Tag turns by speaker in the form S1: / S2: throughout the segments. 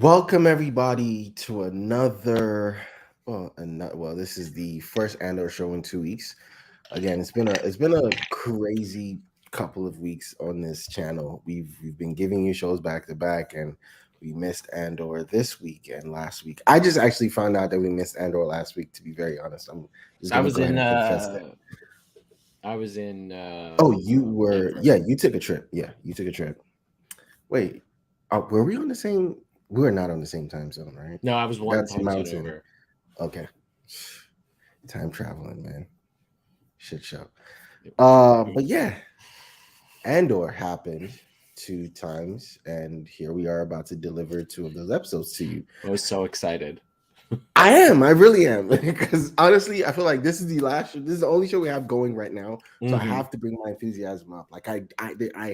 S1: Welcome everybody to this is the first Andor show in 2 weeks. Again, it's been a crazy couple of weeks on this channel. We've been giving you shows back to back, and we missed Andor this week and last week. I just actually found out that we missed Andor last week. To be very honest, I'm just
S2: I
S1: gonna
S2: was
S1: go ahead
S2: in
S1: and confess that.
S2: I was in
S1: Oh, you were,
S2: Denver.
S1: yeah, you took a trip. Yeah, you took a trip. Wait, were we on the same? We were not on the same time zone, right?
S2: No, I was one
S1: That's
S2: time zone
S1: Mountain.
S2: over.
S1: Okay. Time traveling, man. Shit show. But yeah, Andor happened 2 times, and here we are about to deliver 2 of those episodes to you.
S2: I was so excited.
S1: I am, I really am. Because honestly, I feel like this is the last show, this is the only show we have going right now. So I have to bring my enthusiasm up. Like I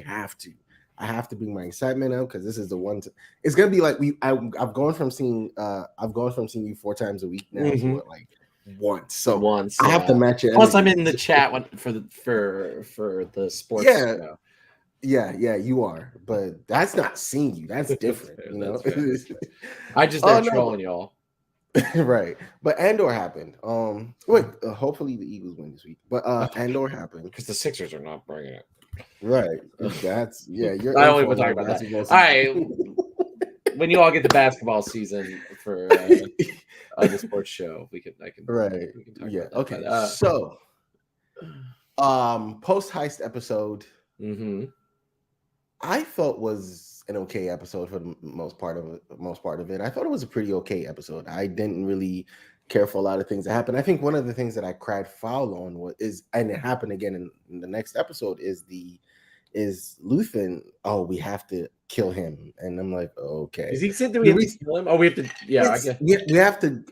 S1: have to. I have to bring my excitement up because this is the one. It's gonna be like I've gone from seeing you 4 times a week now to what, like once. So
S2: Once,
S1: I have to match your
S2: Plus, I'm
S1: energy.
S2: in the chat for the sports
S1: Yeah,
S2: show.
S1: yeah, you are. But that's not seeing you. That's different, you know.
S2: That's fair. I just
S1: Oh
S2: there
S1: no,
S2: trolling y'all.
S1: right. But Andor happened. Hopefully the Eagles win this week. But Andor happened.
S2: Because the Sixers are not bringing it.
S1: Right. That's you're
S2: I
S1: in
S2: don't
S1: for a
S2: even talk
S1: whole
S2: about that.
S1: basketball
S2: All
S1: season.
S2: right, when you all get the basketball season for the sports show, I can
S1: Right.
S2: we can talk
S1: Yeah.
S2: about that.
S1: Okay.
S2: But,
S1: So post heist episode I thought was an okay episode for the most part of it. I thought it was a pretty okay episode. I didn't really care for a lot of things that happened. I think one of the things that I cried foul on and it happened again in the next episode, is Luthen. Oh, we have to kill him, and I'm like, okay.
S2: Is he said that we have to kill him? Oh, we have to. Yeah, I guess.
S1: We have to.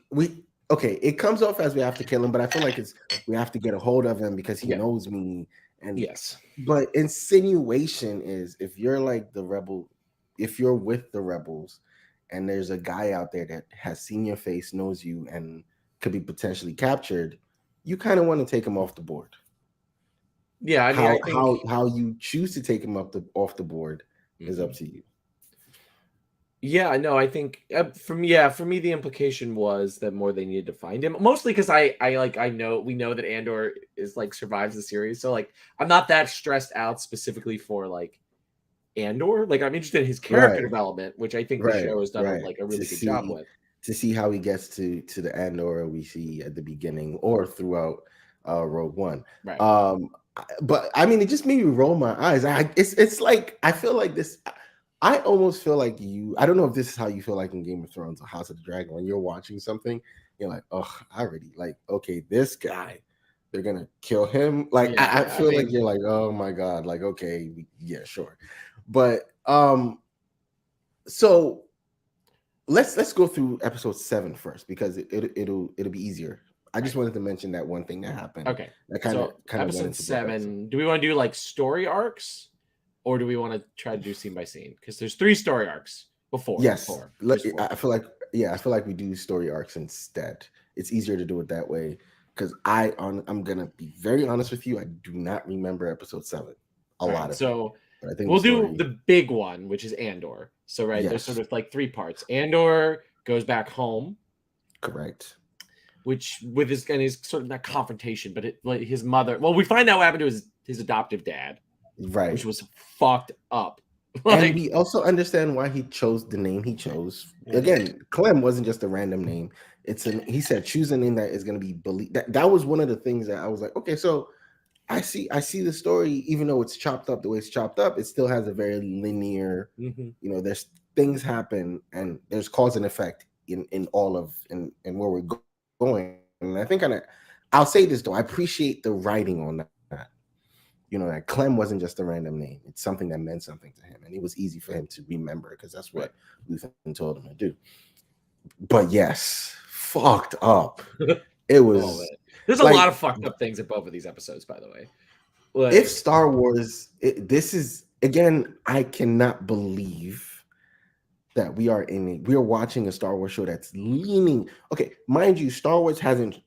S1: Okay. It comes off as we have to kill him, but I feel like we have to get a hold of him because he knows me. And
S2: yes,
S1: but insinuation is if you're like the rebel, if you're with the rebels, and there's a guy out there that has seen your face, knows you, and could be potentially captured, you kind of want to take him off the board.
S2: Yeah, I mean, I think
S1: how you choose to take him off the board is up to you.
S2: Yeah, no, I think for me, the implication was that more they needed to find him, mostly because we know that Andor is like survives the series, so like I'm not that stressed out specifically for like Andor. Like I'm interested in his character development, which I think the show has done a really good job with.
S1: To see how he gets to the Andor we see at the beginning or throughout Rogue One.
S2: Right.
S1: But I mean, it just made me roll my eyes. It's like I feel like this. I almost feel like I don't know if this is how you feel like in Game of Thrones or House of the Dragon. When you're watching something, you're like, oh, I already like, okay, this guy, they're gonna kill him. Like, I feel like you're like, oh my god, like, okay, yeah, sure. But so let's go through episode 7 first because it'll be easier. I just wanted to mention that one thing that happened.
S2: Okay.
S1: That kind of
S2: episode 7. Do we want to do like story arcs? Or do we want to try to do scene by scene? Because there's 3 story arcs before.
S1: Yes, I feel like we do story arcs instead. It's easier to do it that way because I'm gonna be very honest with you. I do not remember episode 7 a lot of.
S2: So
S1: but I think
S2: we'll do the big one, which is Andor. So there's sort of like 3 parts. Andor goes back home.
S1: Correct.
S2: Which with his sort of not confrontation, but his mother. Well, we find out what happened to his adoptive dad.
S1: Right,
S2: which was fucked up.
S1: And we also understand why he chose the name he chose. Again, Clem wasn't just a random name. He said choose a name that is going to be believed. That was one of the things that I was like, okay, so I see the story, even though it's chopped up the way it's chopped up, it still has a very linear. There's things happen and there's cause and effect in all of in where we're going. And I think I'll say this though, I appreciate the writing on that. That Clem wasn't just a random name. It's something that meant something to him. And it was easy for him to remember because that's what Luthen told him to do. But yes, fucked up. It was.
S2: There's a lot of fucked up things in both of these episodes, by the way.
S1: If Star Wars, this is, again, I cannot believe that we are watching a Star Wars show that's leaning. Okay, mind you, Star Wars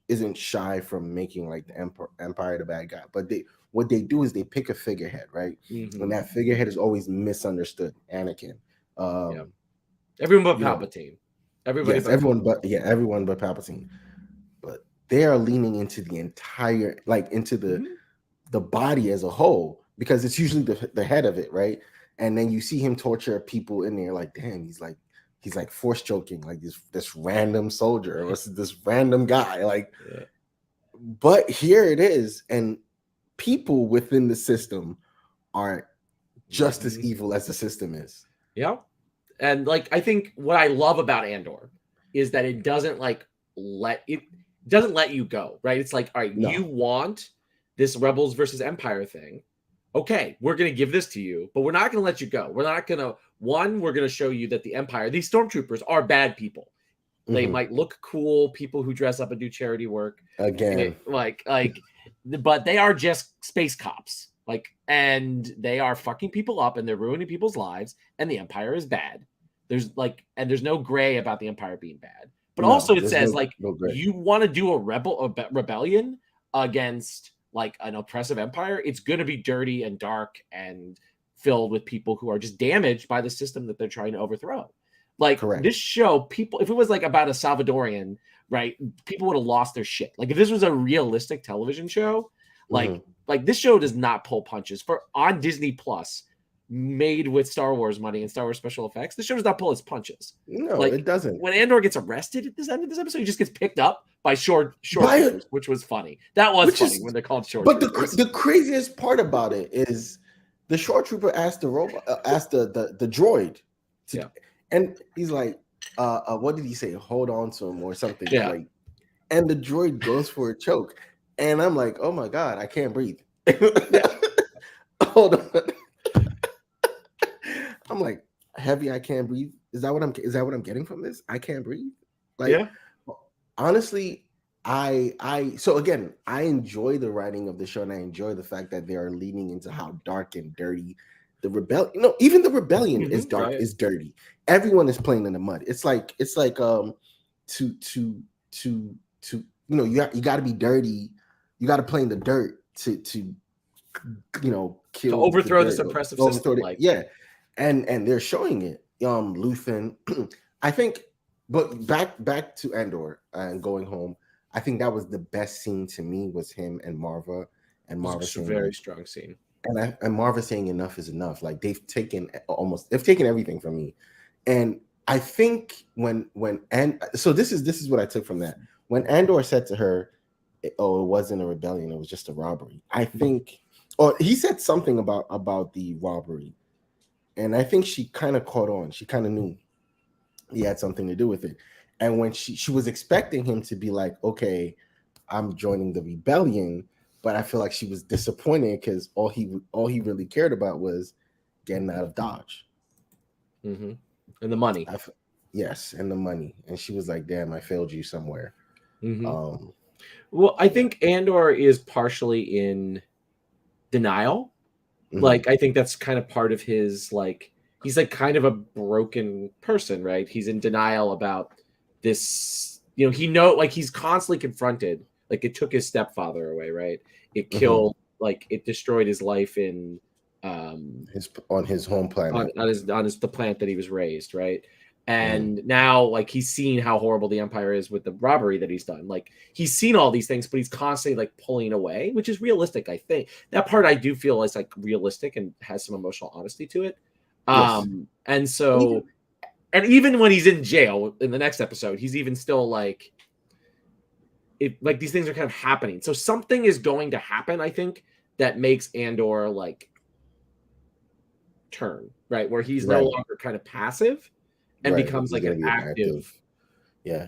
S1: isn't shy from making like the Empire the bad guy, but what they do is they pick a figurehead, right? And that figurehead is always misunderstood. Anakin,
S2: Everyone but
S1: you know,
S2: Palpatine. Everybody
S1: yes,
S2: but
S1: everyone but Palpatine. But they are leaning into the entire, like into
S2: Mhm.
S1: the body as a whole, because it's usually the head of it, right? And then you see him torture people in there, like, damn, he's like force choking like this random soldier or this random guy, like,
S2: Yeah.
S1: but here it is, and people within the system are just as
S2: Mhm.
S1: evil as the system is.
S2: Yeah. And like I think what I love about Andor is that it doesn't like let you go, right? It's like, all right, you
S1: No.
S2: want this Rebels versus Empire thing. Okay, we're gonna give this to you, but we're not gonna let you go. We're not gonna we're gonna show you that the Empire, these stormtroopers are bad people. They
S1: Mhm.
S2: might look cool, people who dress up and do charity work,
S1: Again.
S2: but they are just space cops. Like, and they are fucking people up and they're ruining people's lives, and the Empire is bad. There's no gray about the Empire being bad. But
S1: No,
S2: also it
S1: there's
S2: says like
S1: no gray.
S2: you want to do a rebellion against like an oppressive empire, it's going to be dirty and dark and filled with people who are just damaged by the system that they're trying to overthrow. Like
S1: Correct.
S2: this show, people, if it was like about a Salvadorian, right, people would have lost their shit. Like if this was a realistic television show, like
S1: Mhm.
S2: like this show does not pull punches. For on Disney Plus, made with Star Wars money and Star Wars special effects, this show does not pull its punches.
S1: No, it
S2: Like
S1: doesn't.
S2: when Andor gets arrested at this end of this episode, he just gets picked up by shore
S1: By it,
S2: troopers, which was funny. That was
S1: which
S2: funny
S1: is,
S2: when they're called shore
S1: but
S2: troopers.
S1: the craziest part about it is the short trooper asked the robot, asked the droid to,
S2: Yeah.
S1: and he's like, what did he say? Hold on to him or something,
S2: Yeah.
S1: like, and the droid goes for a choke, and I'm like, oh my god, I can't breathe.
S2: Yeah.
S1: Hold on. I'm like, heavy, I can't breathe. Is that what I'm getting from this? I can't breathe. Like,
S2: Yeah.
S1: honestly, so again, I enjoy the writing of the show, and I enjoy the fact that they are leaning into how dark and dirty the rebellion. Even the rebellion is dark,
S2: Right.
S1: is dirty. Everyone is playing in the mud. It's like to you got to be dirty. You got to play in the dirt to
S2: To
S1: kill the
S2: overthrow this
S1: dirt,
S2: oppressive
S1: overthrow
S2: system.
S1: it.
S2: Like,
S1: Yeah, and they're showing it. Luthen, I think. But back to Andor and going home, I think that was the best scene to me, was him and Marva, and
S2: it was
S1: Marva
S2: a
S1: saying
S2: very
S1: like,
S2: strong scene.
S1: and Marva saying enough is enough. Like they've taken everything from me, and I think and so this is what I took from that. When Andor said to her, "Oh, it wasn't a rebellion; it was just a robbery." I think, or he said something about the robbery, and I think she kind of caught on. She kind of knew he had something to do with it. And when she was expecting him to be like, okay, I'm joining the rebellion, but I feel like she was disappointed because all he really cared about was getting out of Dodge.
S2: Mm-hmm. And the money.
S1: Yes, and the money. And she was like, damn, I failed you somewhere.
S2: Mm-hmm. Well, I think Andor is partially in denial. Like, I think that's kind of part of his, like, he's like kind of a broken person, right? He's in denial about this, like he's constantly confronted. Like, it took his stepfather away, right? It killed, like, it destroyed his life in,
S1: on his home planet,
S2: on his the planet that he was raised, right?
S1: Mhm.
S2: And now like he's seen how horrible the empire is with the robbery that he's done. Like he's seen all these things, but he's constantly like pulling away, which is realistic. I think that part I do feel is like realistic and has some emotional honesty to it.
S1: Yes.
S2: And so, and even when he's in jail in the next episode, he's even still like, like these things are kind of happening. So something is going to happen, I think, that makes Andor like turn, right? Where he's no
S1: Right.
S2: longer kind of passive and
S1: Right.
S2: becomes
S1: He's
S2: like
S1: gonna
S2: an
S1: be an
S2: active.
S1: active. Yeah.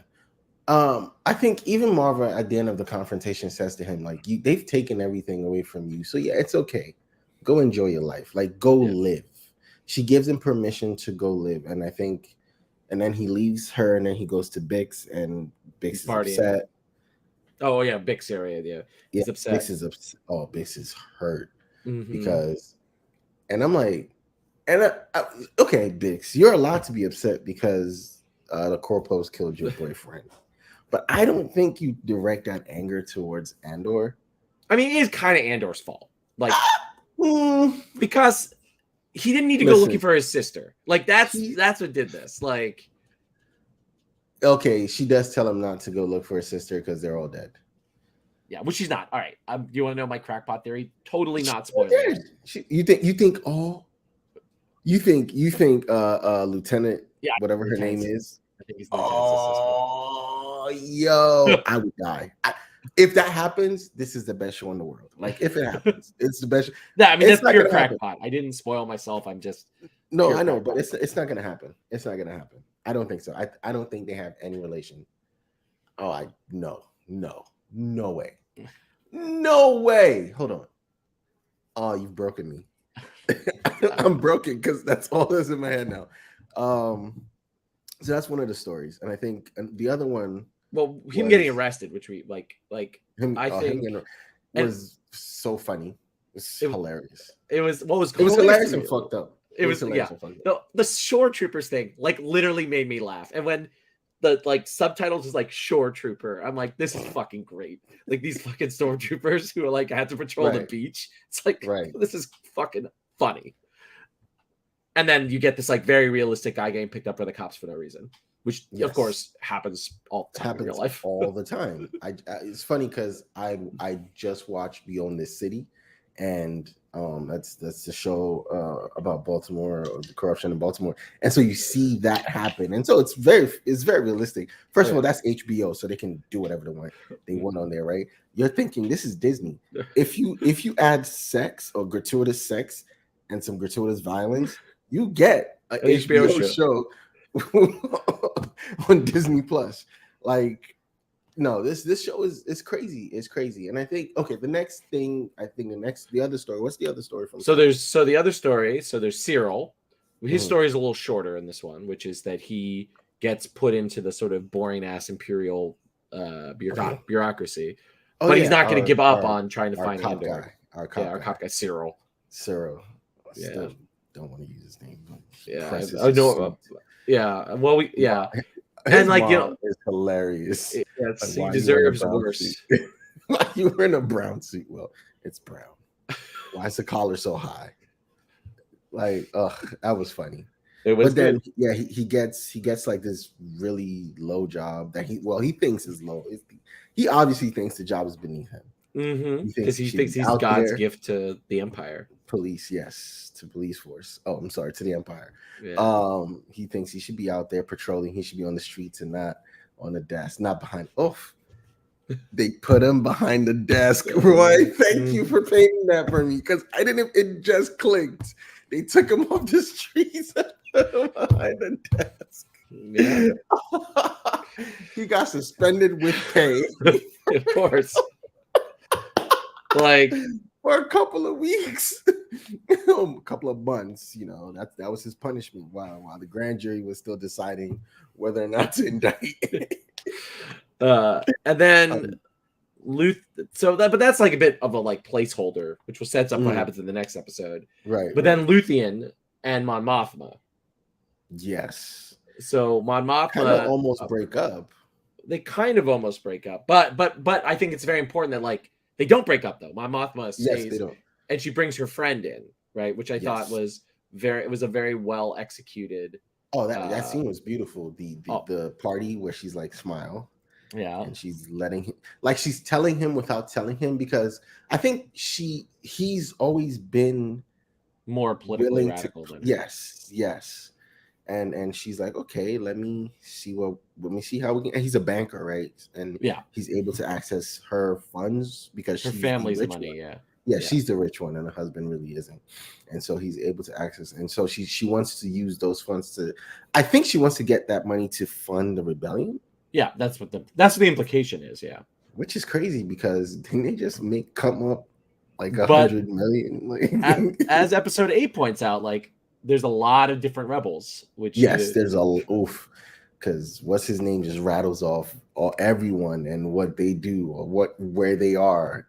S1: I think even Marva at the end of the confrontation says to him, like, they've taken everything away from you. So yeah, it's okay. Go enjoy your life. Like, go live. She gives him permission to go live. And I think, and then he leaves her and then he goes to Bix, and Bix is
S2: Partying.
S1: upset.
S2: Oh yeah, Bix area. Yeah. He's upset.
S1: Bix is upset. Oh, Bix is hurt
S2: Mm-hmm.
S1: because, and I'm like, okay, Bix, you're allowed to be upset because the Corpos killed your boyfriend. But I don't think you direct that anger towards Andor.
S2: I mean, it is kind of Andor's fault. Like,
S1: Mm,
S2: because he didn't need to go looking for his sister. Like that's what did this. Like,
S1: okay, she does tell him not to go look for his sister because they're all dead.
S2: Yeah, which she's not. All right, do you want to know my crackpot theory? Totally not spoiling.
S1: You think Lieutenant, whatever her name is.
S2: I think he's Lieutenant's
S1: sister. Yo, I would die. If that happens, this is the best show in the world. Like, if it happens, it's the best.
S2: Yeah, I mean, that's pure crackpot. I didn't spoil myself. I'm just
S1: no, I know, but it's not gonna happen. It's not gonna happen. I don't think so. I don't think they have any relation. Oh, no way. No way. Hold on. Oh, you've broken me. I'm broken because that's all that's in my head now. So that's one of the stories, and I think the other one.
S2: Well, him getting arrested, which we like him. I think
S1: was so funny. It's hilarious.
S2: It was
S1: hilarious and fucked up.
S2: It was hilarious and fucked up. The shore troopers thing like literally made me laugh, and when the like subtitles is like shore trooper, I'm like, this is fucking great. Like these fucking stormtroopers who are like had to patrol the beach. It's like this is fucking funny. And then you get this like very realistic guy getting picked up by the cops for no reason, which of course happens all the time in real life.
S1: All the time. It's funny because I just watched Beyond This City, and that's the show about Baltimore, or the corruption in Baltimore, and so you see that happen, and so it's very realistic. First of all, that's HBO, so they can do whatever they want on there, right? You're thinking this is Disney. If you add sex or gratuitous sex and some gratuitous violence, you get an HBO show on Disney Plus. Like, no, this show is crazy. It's crazy. And I think the other story. What's the other story from?
S2: There's Cyril. His story is a little shorter in this one, which is that he gets put into the sort of boring ass imperial bureaucracy. But he's not going to give up on trying to find Andor. Our cop guy, Cyril.
S1: Yeah. Don't want to use his name.
S2: I know. Yeah. Well, and like
S1: it's hilarious.
S2: He deserves worse.
S1: You were in a brown suit. Well, it's brown. Why is the collar so high? Like, that was funny.
S2: It was. But then,
S1: he gets like this really low job that he thinks is low. He obviously thinks the job is beneath him.
S2: Because he thinks he's God's gift to the Empire.
S1: Police, yes, to police force. Oh, I'm sorry, to the Empire. Yeah. He thinks he should be out there patrolling. He should be on the streets and not on the desk, not behind. They put him behind the desk. Roy, thank you for painting that for me because I didn't. It just clicked. They took him off the streets and put him behind the desk. Yeah. He got suspended with pay.
S2: Of course. Like
S1: for a couple of weeks, a couple of months, that was his punishment. While the grand jury was still deciding whether or not to indict.
S2: And then but that's like a bit of a like placeholder, which will set up what happens in the next episode,
S1: right?
S2: But then Luthien and Mon Mothma,
S1: yes.
S2: So Mon Mothma
S1: kind of almost break up.
S2: They kind of almost break up, but I think it's very important that like. They don't break up though. Mon Mothma stays, and she brings her friend in, right? Which I thought was a very well executed.
S1: Oh, that scene was beautiful. The party where she's like, smile, and she's letting him, like she's telling him without telling him, because I think he's always been
S2: more politically radical than
S1: yes. And she's like, okay, let me see how we can. And he's a banker, right? And he's able to access her funds because
S2: her family's money.
S1: Yeah, she's the rich one, and her husband really isn't. And so he's able to access. And so she wants to use those funds to. I think she wants to get that money to fund the rebellion.
S2: Yeah, that's what the implication is. Yeah,
S1: which is crazy because didn't they just come up like $100 million? Like,
S2: as episode 8 points out, like. There's a lot of different rebels, which
S1: there's because what's his name just rattles off everyone and what they do or where they are,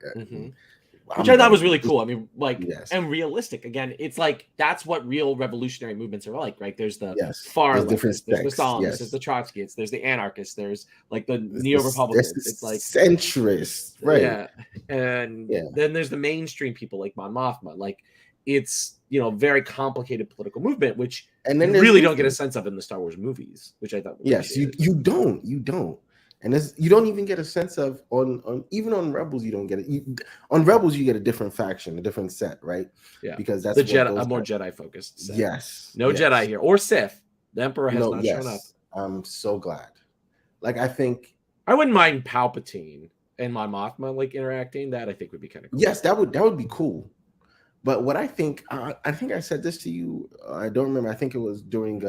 S2: which I thought was really cool. I mean, like, and realistic. Again, it's like that's what real revolutionary movements are like, right? There's the far left, there's the Stalinists, there's the Trotskyists, there's the anarchists, there's like the neo-republicans. It's like
S1: centrists, right?
S2: Yeah, and then there's the mainstream people like Mon Mothma, like. it's very complicated political movement, which
S1: And then
S2: you
S1: there's
S2: really don't get a
S1: influence.
S2: sense of in the Star Wars movies, which I thought
S1: Yes, you
S2: appreciated.
S1: don't, and you don't even get a sense of on even on Rebels. You don't get it. On Rebels, you get a different faction, a different set, right?
S2: Yeah,
S1: Because
S2: the
S1: that's what
S2: Jedi, a
S1: those
S2: more
S1: guys.
S2: Jedi focused set.
S1: Yes,
S2: No Jedi
S1: yes,
S2: here or Sith. The Emperor has
S1: no,
S2: not shown up.
S1: yes. I'm so glad. Like I think
S2: I wouldn't mind Palpatine and my Mothma like interacting. That I think would be kind of cool.
S1: yes, that would be cool. But what I think I said this to you. I don't remember. I think it was during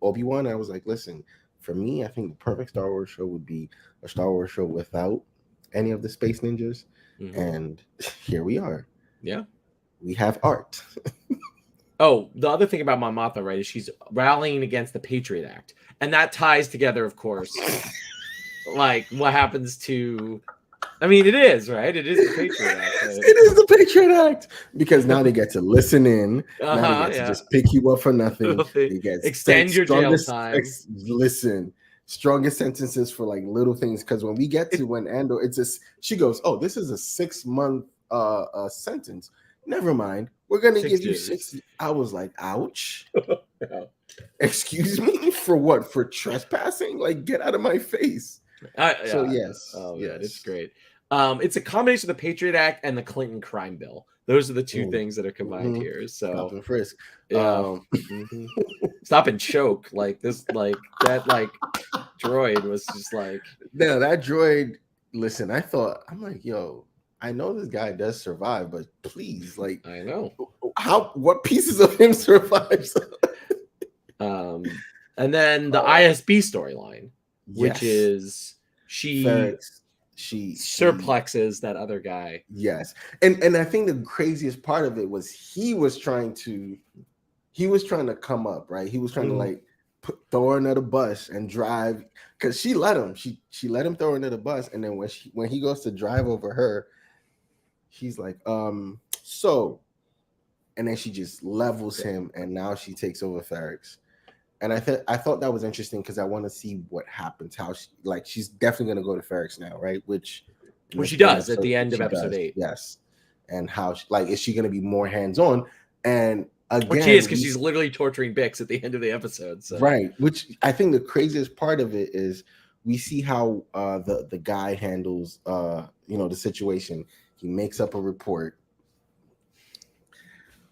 S1: Obi-Wan. I was like, listen, for me, I think the perfect Star Wars show would be a Star Wars show without any of the space ninjas.
S2: Mhm.
S1: And here we are.
S2: Yeah.
S1: We have art.
S2: Oh, the other thing about Mon Mothma, right, is she's rallying against the Patriot Act, and that ties together, of course, like what happens to. I mean, it is right. It is the Patriot Act. Right?
S1: It is the Patriot Act because now they get to listen in. Now they get to
S2: Yeah.
S1: just pick you up for nothing. They get
S2: Extend your jail time.
S1: Listen, strongest sentences for like little things. Because when we get to when Andor, it's just she goes, "Oh, this is a 6-month sentence. Never mind. We're gonna
S2: 6
S1: give you
S2: years.
S1: 6." I was like, "Ouch."
S2: Yeah.
S1: Excuse me, for what? For trespassing? Like, get out of my face. So yes,
S2: Oh
S1: yes.
S2: yeah, it's great. It's a combination of the Patriot Act and the Clinton crime bill. Those are the two things that are combined here. So
S1: Stop and frisk.
S2: yeah. Stop and choke like this, like that, like droid was just like.
S1: Now that droid. Listen, I'm like, yo, I know this guy does survive, but please, like,
S2: I know.
S1: what pieces of him survives?
S2: And then the ISB storyline, which
S1: Yes.
S2: is she
S1: Ferrex, she
S2: surplexes that other guy.
S1: Yes, and I think the craziest part of it was he was trying to come up, right? He was trying to like throw her under the bus and drive because she let him. She let him throw her under the bus, and then when he goes to drive over her, he's like, so, and then she just levels him, and now she takes over Ferrex. And I thought that was interesting because I want to see what happens. How she's definitely gonna go to Ferrex now, right? Which
S2: she does at the end of episode 8.
S1: Yes, and how is she gonna be more hands on? And again,
S2: or she is because she's literally torturing Bix at the end of the episode. So.
S1: Right, which I think the craziest part of it is we see how the guy handles the situation. He makes up a report.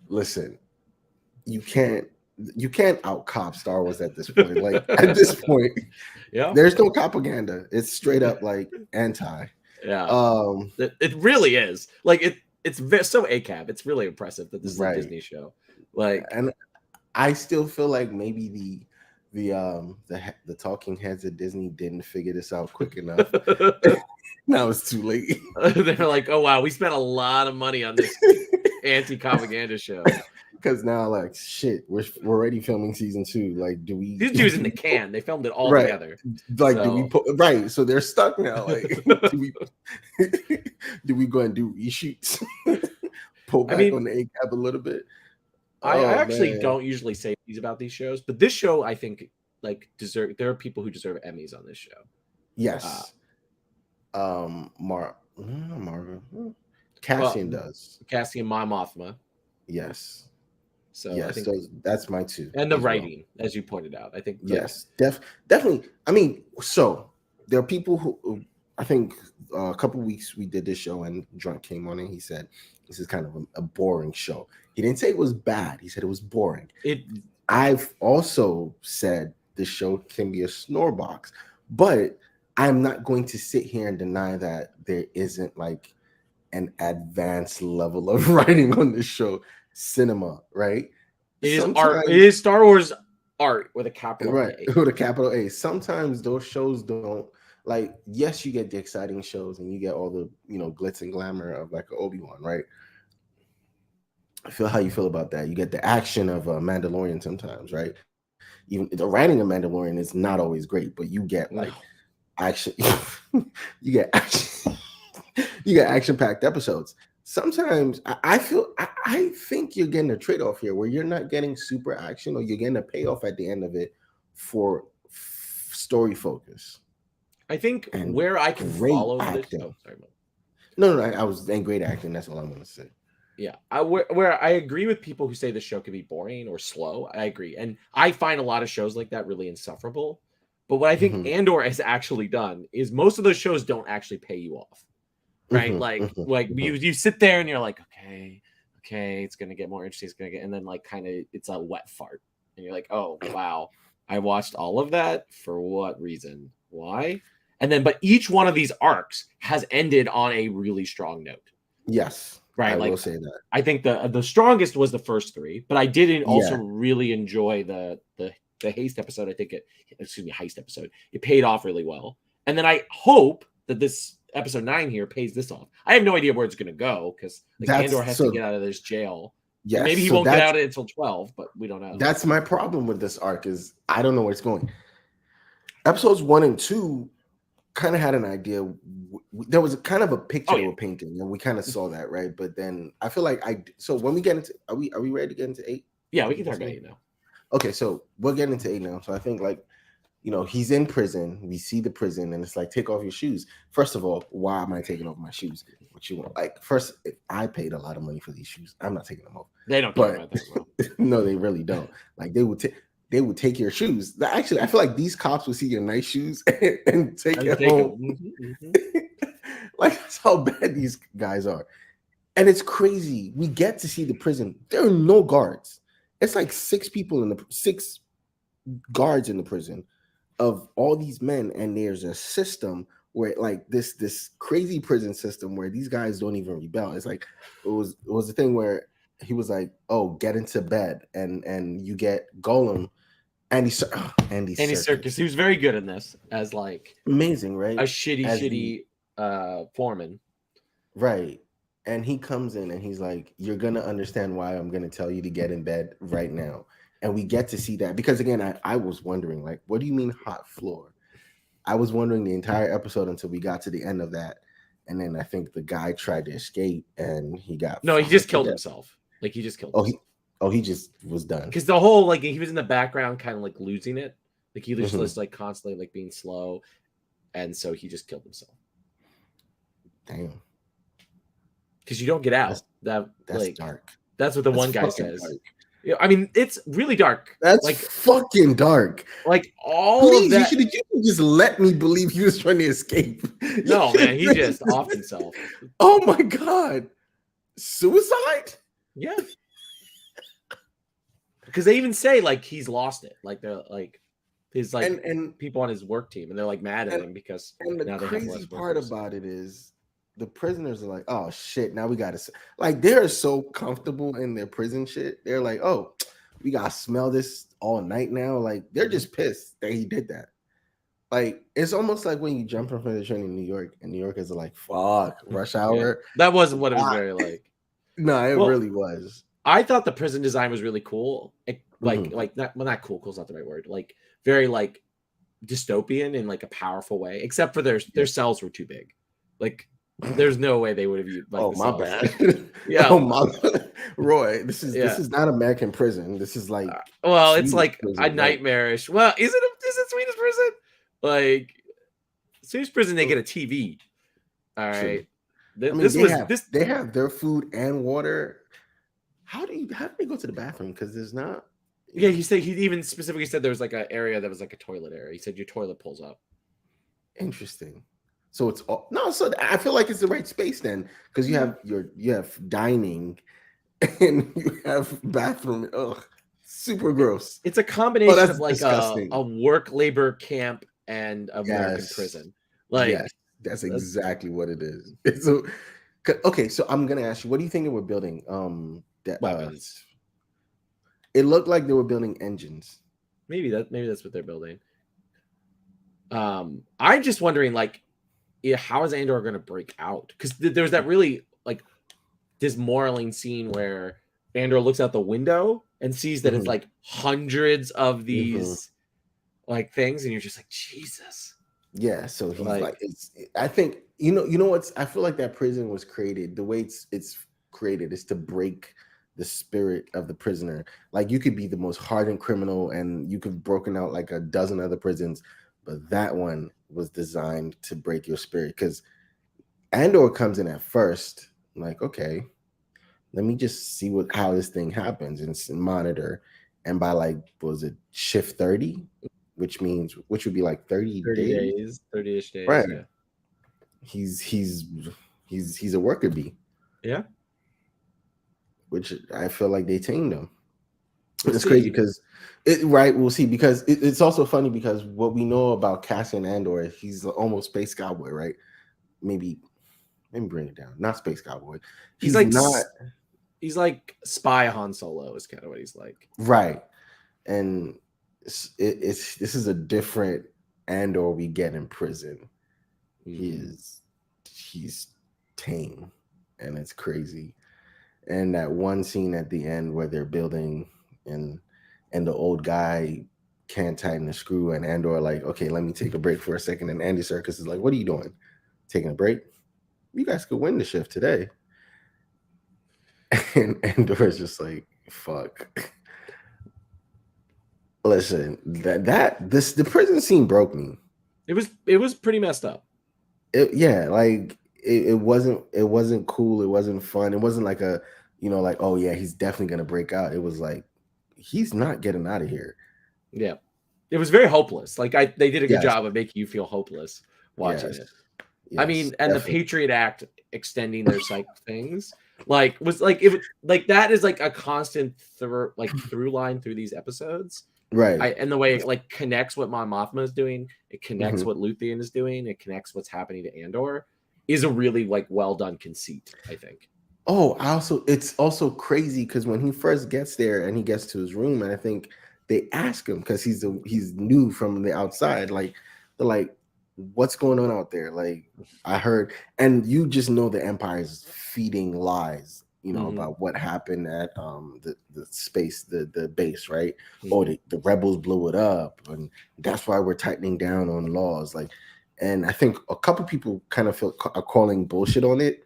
S1: Listen, you can't out cop Star Wars at this point. Like at this point,
S2: yeah,
S1: there's no propaganda. It's straight up like anti.
S2: Yeah, it really is. Like it's so ACAB. It's really impressive that this is a Disney show. Like,
S1: and I still feel like maybe the talking heads at Disney didn't figure this out quick enough. Now it's too late.
S2: They're like, oh wow, we spent a lot of money on this anti-propaganda show.
S1: Because now, like, shit, we're already filming season 2. Like, do we?
S2: These dudes in the can. They filmed it all together.
S1: Like, do we put right? So they're stuck now. Like, do we go and do reshoots? Pull back on the ACAB a little bit.
S2: I actually don't usually say these about these shows, but this show I think like there are people who deserve Emmys on this show.
S1: Yes. Cassian does.
S2: Cassian Mon Mothma.
S1: Yes.
S2: So
S1: yes, so that's my 2.
S2: And the writing, as you pointed out, I think.
S1: Yes, definitely. I mean, so there are people who I think a couple of weeks we did this show and Drunk came on and he said this is kind of a boring show. He didn't say it was bad. He said it was boring. I've also said this show can be a snore box, but I'm not going to sit here and deny that there isn't like an advanced level of writing on this show. Cinema, right?
S2: It is art. It is Star Wars art with a capital A.
S1: With a capital A. Sometimes those shows don't like. Yes, you get the exciting shows and you get all the glitz and glamour of like an Obi-Wan, right? I feel how you feel about that. You get the action of a Mandalorian sometimes, right? Even the writing of Mandalorian is not always great, but you get like action. you get action. You get action-packed episodes. Sometimes I think you're getting a trade-off here where you're not getting super action or you're getting a payoff at the end of it for story focus.
S2: I think where I can follow this. Oh, sorry,
S1: no, I was in great acting. That's all I'm going to say.
S2: Yeah, where I agree with people who say the show can be boring or slow. I agree, and I find a lot of shows like that really insufferable. But what I think
S1: Mhm,
S2: Andor has actually done is most of those shows don't actually pay you off, right?
S1: mhm, mhm,
S2: Like
S1: mhm.
S2: you sit there and you're like, okay, it's gonna get more interesting. It's gonna get, and then like kind of it's a wet fart, and you're like, oh wow, I watched all of that for what reason? Why? And then, but each one of these arcs has ended on a really strong note,
S1: Yes,
S2: right?
S1: I will
S2: Like
S1: say that.
S2: I think the strongest was the first three, but I did also
S1: Yeah.
S2: really enjoy the haste episode. I think heist episode. It paid off really well, and then I hope that this episode 9 here pays this off. I have no idea where it's going to go because like Andor
S1: That's
S2: has to
S1: so
S2: get out of this jail, and
S1: yes,
S2: maybe he
S1: so
S2: won't get out of it until 12, but we don't know.
S1: that's my problem with this arc is I don't know where it's going. Episodes 1 and 2 kind of had an idea. There was a kind of a picture
S2: Oh
S1: they
S2: yeah,
S1: were painting, and we kind of saw that, right? But then I feel like so when we get into are we ready to get into 8?
S2: yeah, we
S1: Did
S2: can
S1: you
S2: talk
S1: just
S2: about
S1: say?
S2: it now.
S1: Okay, so we're getting into 8 now. So I think like he's in prison. We see the prison, and it's like, take off your shoes. First of all, why am I taking off my shoes? What you want? Like, first, if I paid a lot of money for these shoes, I'm not taking them off.
S2: They don't care
S1: But
S2: about that, bro.
S1: no, they really don't. Like, they would take your shoes. Actually, I feel like these cops would see your nice shoes and take
S2: And you
S1: it
S2: take
S1: home.
S2: them.
S1: Like, that's how bad these guys are. And it's crazy. We get to see the prison. There are no guards. It's like six guards in the prison of all these men, and there's a system where like this crazy prison system where these guys don't even rebel. It's like it was a thing where he was like, oh, get into bed, and you get Golem, Andy
S2: Andy Serkis, he
S1: Circus,
S2: was very good in this as like
S1: amazing,
S2: a
S1: right? As the
S2: shitty foreman.
S1: right. And he comes in and he's like, you're gonna understand why I'm gonna tell you to get in bed right now. And we get to see that because again, I was wondering, like, what do you mean hot floor? I was wondering the entire episode until we got to the end of that. And then I think the guy tried to escape and he got
S2: No, he
S1: fired
S2: just
S1: to
S2: killed
S1: death.
S2: himself. Like he just killed
S1: Oh, he
S2: himself.
S1: he just was done.
S2: Because the whole like he was in the background, kind of like losing it. Like he just
S1: Mhm.
S2: was like constantly like being slow, and so he just killed himself.
S1: Damn.
S2: Because you don't get out.
S1: That's
S2: Like
S1: dark.
S2: that's what the
S1: That's
S2: one guy
S1: fucking
S2: says.
S1: dark.
S2: Yeah, I mean it's really dark.
S1: That's
S2: Like
S1: fucking dark.
S2: all of
S1: Please,
S2: that.
S1: you just let me believe he was trying to escape.
S2: No, man, he just offed himself.
S1: Oh my god. Suicide?
S2: Yeah. Because they even say like he's lost it. Like they're like his like
S1: And
S2: people on his work team, and they're like mad at him because
S1: and the
S2: now they have less
S1: crazy part
S2: workers.
S1: about it is the prisoners are like, oh shit, now we gotta like they're so comfortable in their prison shit. They're like, oh, we gotta smell this all night now. Like they're just pissed that he did that. Like it's almost like when you jump from the train in New York, and New Yorkers are like, fuck, rush
S2: Yeah,
S1: hour.
S2: that wasn't what it was
S1: Why?
S2: very like.
S1: No, it
S2: Well,
S1: really was.
S2: I thought the prison design was really cool.
S1: Mhm.
S2: Like not cool. Cool's not the right word. Like very like dystopian in like a powerful way. Except for their
S1: Yeah.
S2: cells were too big. Like there's no way they would have used like
S1: Oh
S2: the
S1: my
S2: cells.
S1: bad.
S2: Yeah.
S1: Oh my Roy, this
S2: Yeah.
S1: is not American prison. This is like
S2: Well, it's
S1: Swedish
S2: like a
S1: prison, right?
S2: nightmarish. Well, is it Swedish prison? Like Swedish prison, they get a TV. All
S1: True.
S2: right.
S1: I mean,
S2: This was this.
S1: they have their food and water. How do they go to the bathroom? Because there's not.
S2: Yeah, he even specifically said there was like an area that was like a toilet area. He said your toilet pulls up.
S1: Interesting. So it's all no. So I feel like it's the right space then, because you have dining, and you have bathroom. Ugh, super gross.
S2: It's a
S1: Oh,
S2: combination
S1: that's
S2: of like
S1: disgusting.
S2: a work labor camp and American
S1: Yes,
S2: prison.
S1: yes,
S2: Like
S1: that's
S2: that's
S1: exactly what it is. So, okay, so I'm gonna ask you, what do you think they were building? That
S2: weapons.
S1: it looked like they were building engines.
S2: Maybe that's what they're building. I'm just wondering, like, how is Andor going to break out? Because there was that really like dismoralizing scene where Andor looks out the window and sees that it's
S1: Mhm,
S2: like hundreds of
S1: mhm.
S2: these like things, and you're just like, Jesus.
S1: Yeah, so he's like,
S2: Like,
S1: I think what's I feel like that prison was created. The way it's created is to break the spirit of the prisoner. Like you could be the most hardened criminal, and you could have broken out like a dozen other prisons, but that one was designed to break your spirit. Because Andor comes in at first, like, okay, let me just see how this thing happens and monitor. And by like, what was it, shift 30, which would be like 30
S2: 30
S1: days,
S2: days, 30-ish days.
S1: right?
S2: Yeah.
S1: He's a worker bee,
S2: Yeah.
S1: which I feel like they tamed him.
S2: We'll
S1: It's crazy
S2: see.
S1: because we'll see, because it's also funny because what we know about Cassian Andor, he's almost space cowboy, right? Maybe let me bring it down. Not space cowboy.
S2: He's
S1: He's
S2: like
S1: not
S2: he's like spy Han Solo is kind of what he's like.
S1: right. And this is a different Andor we get in prison. He's tame, and it's crazy. And that one scene at the end where they're building, and the old guy can't tighten the screw, and Andor like, okay, let me take a break for a second. And Andy Serkis is like, what are you doing? Taking a break? You guys could win the shift today. And Andor is just like, fuck. Listen, the prison scene broke me.
S2: It was pretty messed up.
S1: Like it wasn't cool. It wasn't fun. It wasn't like a, like, oh yeah, he's definitely gonna break out. It was like, he's not getting out of here.
S2: Yeah. It was very hopeless. Like they did a good
S1: Yes.
S2: job of making you feel hopeless watching it.
S1: Yes,
S2: I mean, and
S1: definitely.
S2: the Patriot Act extending their psych things was like it like that is like a constant through line through these episodes.
S1: Right.
S2: And the way it like connects what Mon Mothma is doing, it connects
S1: Mhm.
S2: what Luthien is doing, it connects what's happening to Andor, is a really like well done conceit, I think.
S1: Oh, it's also crazy because when he first gets there and he gets to his room, and I think they ask him because he's new from the outside, like they're like, what's going on out there? Like, I heard, and you just know the Empire is feeding lies, about what happened at the space, the base, right? Oh, the rebels blew it up, and that's why we're tightening down on laws. Like, and I think a couple people kind of are calling bullshit on it.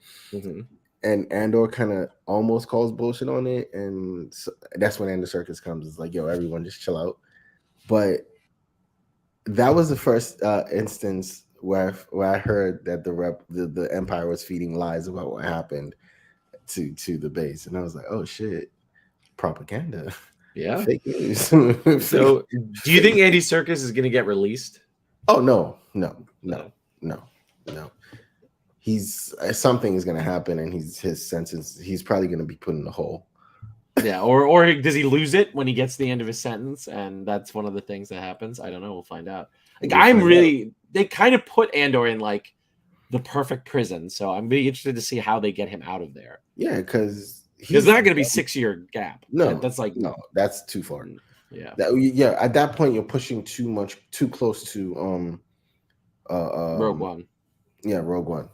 S1: And Andor kind of almost calls bullshit on it, and so that's when Andor Circus comes. It's like, yo, everyone just chill out. But that was the first instance where I heard that the Empire was feeding lies about what happened to the base, and I was like, oh shit, propaganda, fake news.
S2: So, do you think Andy Serkis is going to get released?
S1: Oh no. He's something is going to happen, and his sentence. He's probably going to be put in the hole.
S2: Yeah, or does he lose it when he gets to the end of his sentence, and that's one of the things that happens? I don't know. We'll find out. Like they kind of put Andor in like the perfect prison, so I'm really interested to see how they get him out of there.
S1: Yeah, because
S2: there's not going to be 6-year gap.
S1: No,
S2: that's like
S1: that's too far.
S2: Yeah,
S1: at that point you're pushing too close to
S2: Rogue One.
S1: Yeah, Rogue One.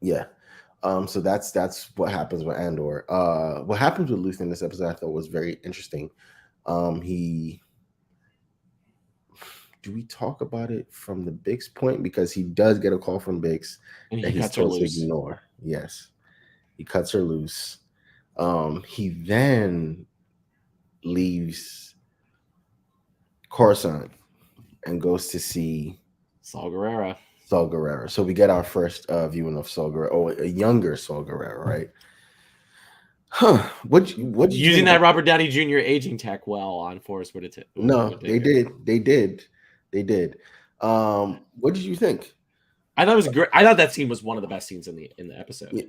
S1: Yeah. So that's what happens with Andor. What happens with Luthien in this episode I thought was very interesting. Do we talk about it from the Bix point? Because he does get a call from Bix
S2: and
S1: that he's supposed to ignore. Yes. He cuts her loose. He then leaves Coruscant and goes to see
S2: Saul Guerrero.
S1: So we get our first viewing of Saul Guerrero, or a younger Saul Guerrero, right? Huh? What
S2: using that Robert Downey Jr. aging tech well on Force Whitaker?
S1: No, they did. What did you think?
S2: I thought it was great. I thought that scene was one of the best scenes in the episode.
S1: Yeah,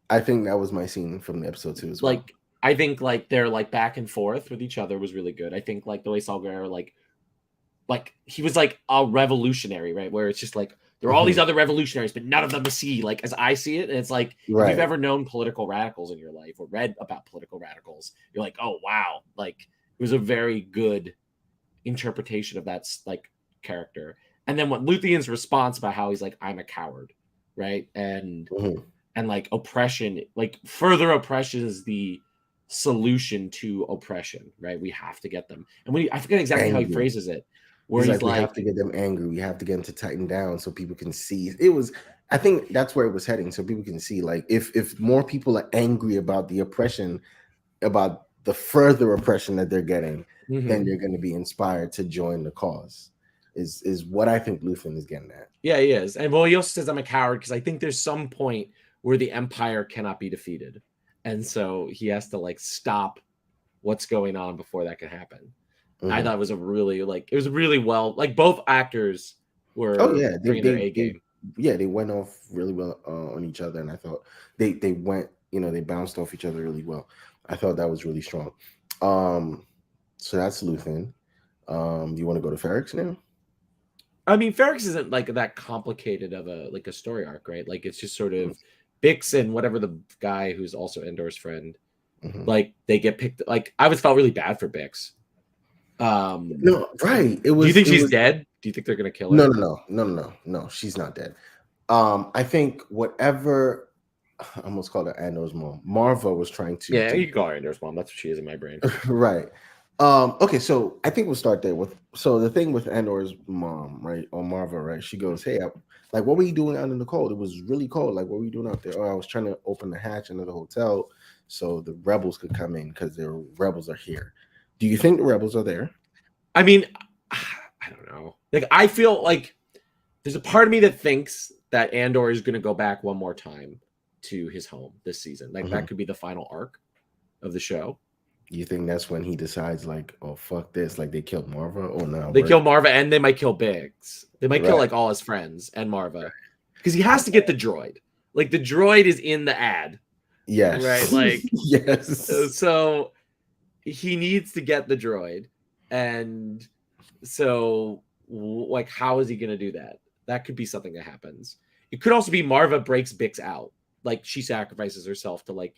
S1: I think that was my scene from the episode too as well.
S2: Like, I think like they're like back and forth with each other was really good. I think like the way Saul Guerrero like he was like a revolutionary, right? Where it's just like there are all these other revolutionaries, but none of them to see like as I see it. And it's like if you've ever known political radicals in your life or read about political radicals, you're like, oh wow, like it was a very good interpretation of that like character. And then what Luthien's response about how he's like, I'm a coward, right? And like oppression, like further oppression is the solution to oppression, right? We have to get them. And when I forget exactly how he phrases it, where he's like,
S1: we have to get them angry. We have to get them to tighten down so people can see. It was, I think that's where it was heading, so people can see. Like if more people are angry about the oppression, about the further oppression that they're getting, then you're going to be inspired to join the cause. Is what I think Luthien is getting at.
S2: Yeah, he is. And well, he also says I'm a coward because I think there's some point where the Empire cannot be defeated. and so he has to like stop what's going on before that can happen. I thought it was a really like it was really well like both actors
S1: Oh
S2: were
S1: yeah,
S2: bringing their A game.
S1: they went off really well on each other, and I thought they went, they bounced off each other really well. I thought that was really strong. So that's Luthen. You want to go to Ferrex now?
S2: I mean, Ferrex isn't like that complicated of a story arc, right? Like it's just sort of Bix and whatever the guy who's also Endor's friend, like they get picked. Like I always felt really bad for Bix.
S1: No, right.
S2: Do you think she's dead? Do you think they're gonna kill her?
S1: No. She's not dead. I think whatever I almost called her Andor's mom. Marva was trying to.
S2: Yeah, you can call her Andor's mom. That's what she is in my brain.
S1: Right. Okay, so I think we'll start there with the thing with Andor's mom, right? Or Marva, right? She goes, "Hey, like, what were you doing out in the cold? It was really cold. Like, what were you doing out there?" "Oh, I was trying to open the hatch into the hotel so the rebels could come in because the rebels are here." Do you think the rebels are there?
S2: I mean, I don't know. Like, I feel like there's a part of me that thinks that Andor is going to go back one more time to his home this season. Like, that could be the final arc of the show.
S1: You think that's when he decides, like, oh, fuck this, like they killed Marva? Oh no,
S2: they kill Marva and they might kill Biggs. They might kill like all his friends and Marva because he has to get the droid. Like the droid is in the ad.
S1: Yes.
S2: Right. Like
S1: yes.
S2: So he needs to get the droid, and so like how is he going to do that? That could be something that happens. It could also be Marva breaks Bix out. Like she sacrifices herself to like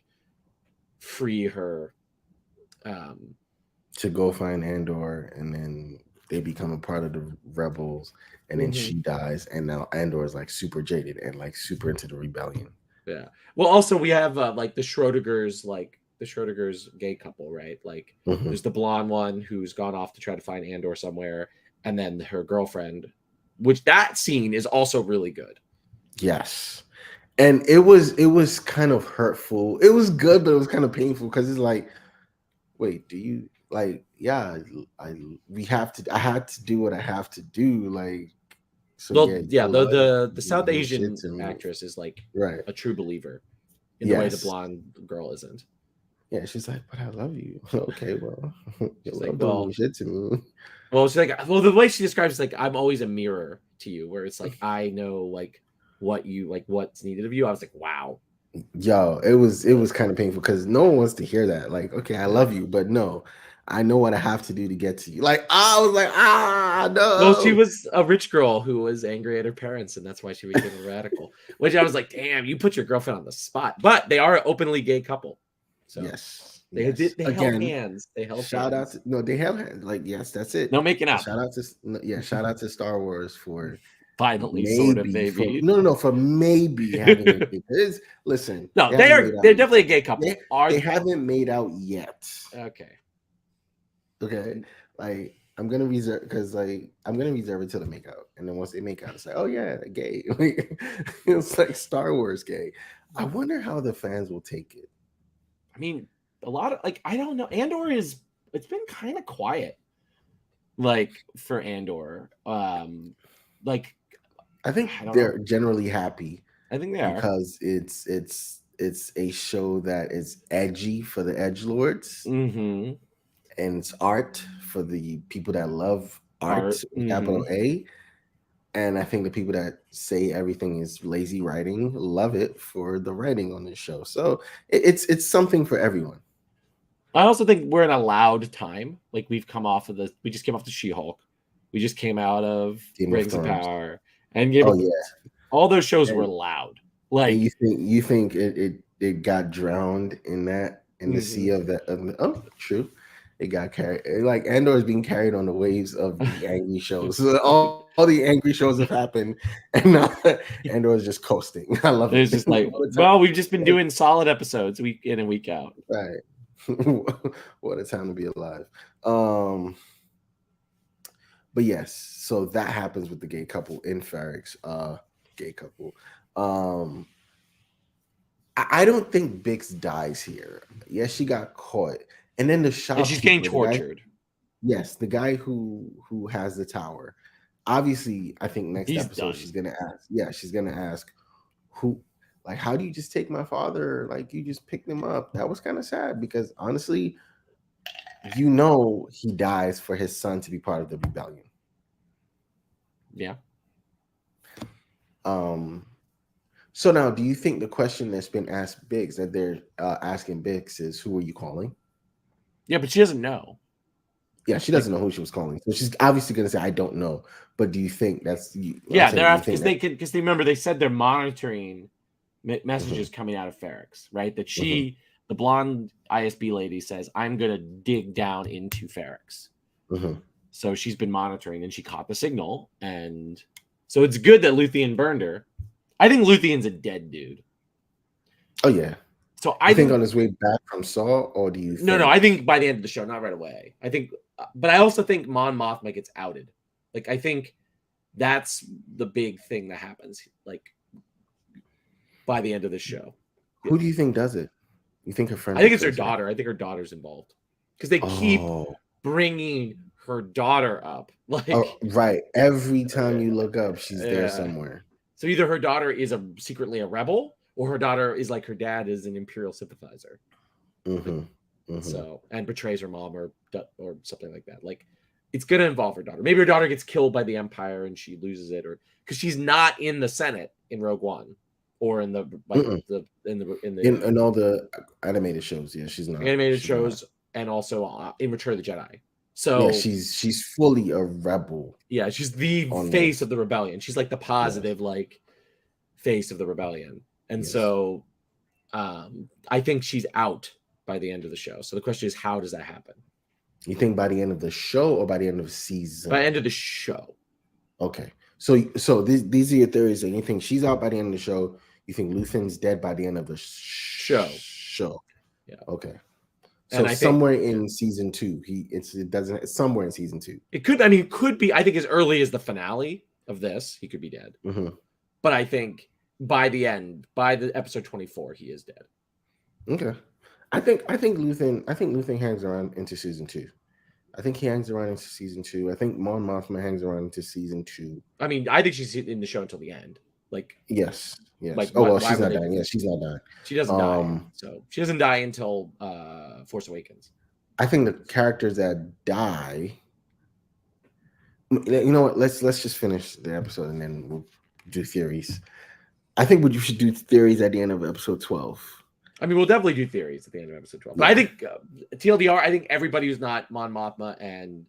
S2: free her.
S1: To go find Andor, and then they become a part of the rebels, and then she dies, and now Andor is like super jaded and like super into the rebellion.
S2: Yeah. Well, also we have like the Schrodinger's gay couple, right? Like there's the blonde one who's gone off to try to find Andor somewhere, and then her girlfriend, which that scene is also really good.
S1: Yes. And it was kind of hurtful. It was good, but it was kind of painful because it's like, wait, do you like? Yeah, I had to do what I have to do. Like, so
S2: well, the South Asian actress is like a true believer in the way the blonde girl isn't.
S1: Yeah, she's like, but I love you. Okay, well,
S2: she's
S1: like, well, shit to me.
S2: Well, she's like, well, the way she describes it, like, I'm always a mirror to you, where it's like I know like what you like, what's needed of you. I was like, wow.
S1: Yo, it was kind of painful because no one wants to hear that. Like, okay, I love you, but no, I know what I have to do to get to you. Like, I was like, no.
S2: Well, she was a rich girl who was angry at her parents, and that's why she became a radical. Which I was like, damn, you put your girlfriend on the spot. But they are an openly gay couple. So
S1: yes,
S2: they held hands. They held
S1: shout
S2: hands.
S1: out to they held hands. Like, yes, that's it.
S2: No making out.
S1: Shout out to Star Wars for
S2: finally sort of maybe
S1: for maybe having a gay. Listen,
S2: they're definitely a gay couple.
S1: They haven't made out yet. Okay, like I'm gonna reserve it till they make out, and then once they make out, it's like, oh yeah, gay. It's like Star Wars gay. I wonder how the fans will take it.
S2: I mean, a lot of like I don't know. Andor it's been kind of quiet, like for Andor. Like
S1: I think they're generally happy.
S2: I think they are
S1: because it's a show that is edgy for the edgelords. And it's art for the people that love art. Capital A. And I think the people that say everything is lazy writing love it for the writing on this show. So it's something for everyone.
S2: I also think we're in a loud time. Like we just came off the She-Hulk. We just came out of Rings of Power, and all those shows were loud. Like
S1: you think it got drowned in the sea of that? Oh, true. It got carried. Like Andor is being carried on the waves of the angry shows. So all the angry shows have happened, and now Andor is just coasting. I love it.
S2: It's just like, well, we've just been doing solid episodes week in and week out.
S1: Right. What a time to be alive. But yes, so that happens with the gay couple in Ferrex. Gay couple. I don't think Bix dies here. Yes, she got caught. And then the shop.
S2: And she's getting tortured.
S1: The guy who has the tower. Obviously, I think next episode she's gonna ask. Yeah, she's gonna ask who. Like, how do you just take my father? Like, you just picked him up. That was kind of sad because honestly, he dies for his son to be part of the rebellion.
S2: Yeah.
S1: So now, do you think the question that's been asked Biggs, that they're asking Biggs, is who are you calling?
S2: Yeah, but she doesn't know.
S1: Yeah, she doesn't know who she was calling, so she's obviously going to say, "I don't know." But do you think that's?
S2: Yeah,
S1: saying,
S2: they're after because they remember they said they're monitoring messages coming out of Ferrex, right? That the blonde ISB lady says, "I'm going to dig down into Ferrex." So she's been monitoring, and she caught the signal, and so it's good that Luthien burned her. I think Luthien's a dead dude.
S1: Oh yeah.
S2: So I
S1: think on his way back from Saw, or do you?
S2: No, I think by the end of the show, not right away. I think, but I also think Mon Mothma gets outed. Like, I think that's the big thing that happens. Like, by the end of the show,
S1: who do you think does it? You think her friend?
S2: I think it's her daughter. I think her daughter's involved because they keep bringing her daughter up. Like,
S1: right, every time you look up, she's there somewhere.
S2: So either her daughter is secretly a rebel, or her daughter is like her dad is an Imperial sympathizer. So, and betrays her mom or something like that. Like, it's gonna involve her daughter. Maybe her daughter gets killed by the Empire and she loses it, or because she's not in the Senate in Rogue One, or in the
S1: in all the animated shows. Yeah, she's not
S2: animated shows, and also in Return of the Jedi. So
S1: yeah, she's fully a rebel.
S2: Yeah, she's the face of the rebellion. She's like the positive like face of the rebellion, and so I think she's out by the end of the show. So the question is, how does that happen?
S1: You think by the end of the show or by the end of the season?
S2: By the end of the show.
S1: Okay. So these are your theories. And you think she's out by the end of the show. You think Luthen's dead by the end of the show. Yeah. Okay. So somewhere in season 2, it's somewhere in season 2.
S2: It could be. I think as early as the finale of this, he could be dead. But I think by the episode 24, he is dead.
S1: Okay. I think Luthen hangs around into season 2. I think he hangs around into season 2. I think Mon Mothma hangs around into season 2.
S2: I mean, I think she's in the show until the end. Like,
S1: yes. Like, she's not dying. Yeah, she's not dying.
S2: She doesn't die. So she doesn't die until Force Awakens.
S1: I think the characters that die. You know what? Let's just finish the episode and then we'll do theories. I think you should do theories at the end of episode 12.
S2: I mean, we'll definitely do theories at the end of episode 12. But I think TLDR, I think everybody who's not Mon Mothma and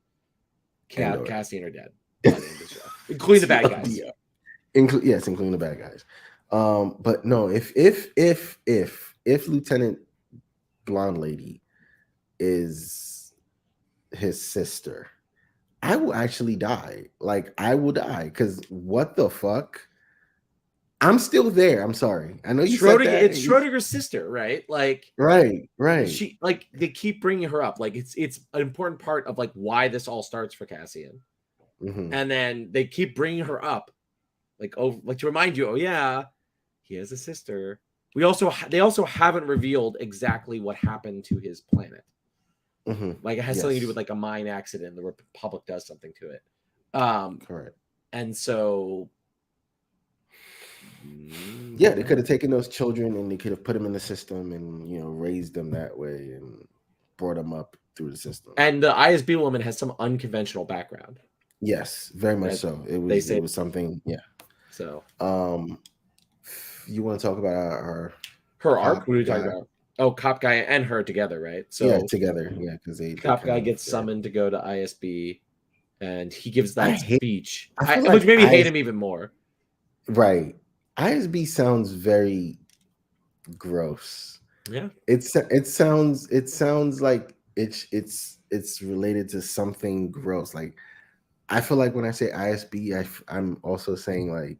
S2: Cassian are dead by the end of the show, including the bad guys.
S1: Yes, including the bad guys. But no, if Lieutenant Blonde Lady is his sister, I will actually die. Like, I will die because what the fuck? I'm still there. I'm sorry. I know you said that.
S2: It's Schrodinger's sister, right? Like,
S1: right.
S2: She they keep bringing her up. Like, it's an important part of like why this all starts for Cassian. And then they keep bringing her up, like to remind you, oh yeah, he has a sister. They also haven't revealed exactly what happened to his planet. Like, it has something to do with like a mine accident. The Republic does something to it.
S1: Correct.
S2: And so.
S1: Yeah, they could have taken those children and they could have put them in the system and raised them that way and brought them up through the system.
S2: And the ISB woman has some unconventional background.
S1: Yes, very much so. It was something. Yeah.
S2: So,
S1: you want to talk about her
S2: arc? What are you talking about? Oh, Cop Guy and her together, right? So
S1: yeah, together. Yeah, because
S2: Cop Guy gets summoned to go to ISB, and he gives that speech, which made me hate him even more.
S1: Right. ISB sounds very gross.
S2: Yeah.
S1: It sounds like it's related to something gross. Like, I feel like when I say ISB, I'm also saying like,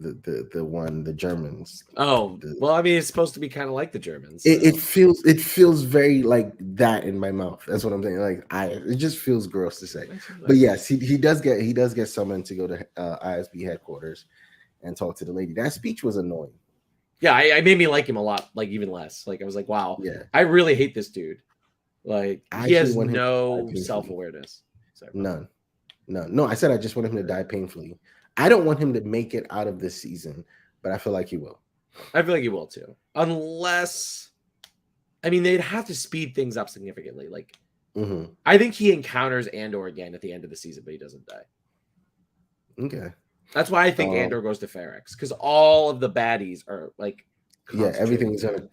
S1: the Germans.
S2: Oh, well, I mean, it's supposed to be kind of like the Germans.
S1: So. It feels very like that in my mouth. That's what I'm saying. Like, it just feels gross to say. But yes, he does get summoned to go to ISB headquarters and talk to the lady. That speech was annoying.
S2: Yeah, I made me like him a lot, like even less. Like, I was like, wow,
S1: yeah,
S2: I really hate this dude. Like, he has no self-awareness.
S1: None. No. I said I just want him to die painfully. I don't want him to make it out of this season, but I feel like he will.
S2: I feel like he will too, unless I mean they'd have to speed things up significantly. Like I think he encounters Andor again at the end of the season, but he doesn't die.
S1: Okay.
S2: That's why I think Andor goes to Ferrex, because all of the baddies are like
S1: everything's gonna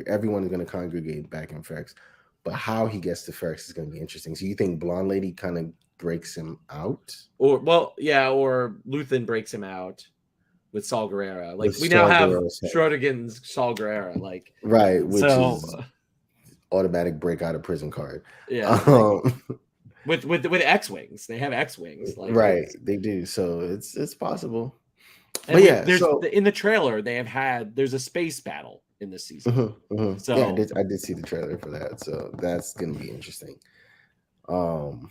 S1: everyone's gonna congregate back in Ferrex, but how he gets to Ferrex is gonna be interesting. So you think Blonde Lady kind of breaks him out,
S2: or Luthen breaks him out with Saul Guerrera. Like
S1: with
S2: we now have
S1: Guerrera's head.
S2: Schrödinger's Saul Guerrera, like
S1: right, which
S2: so,
S1: is automatic break out of prison card.
S2: Yeah, with X-wings, they have X-wings, like
S1: right, they do. So it's possible.
S2: But yeah, in the trailer they have there's a space battle in this season. So
S1: yeah, I did see the trailer for that. So that's gonna be interesting. So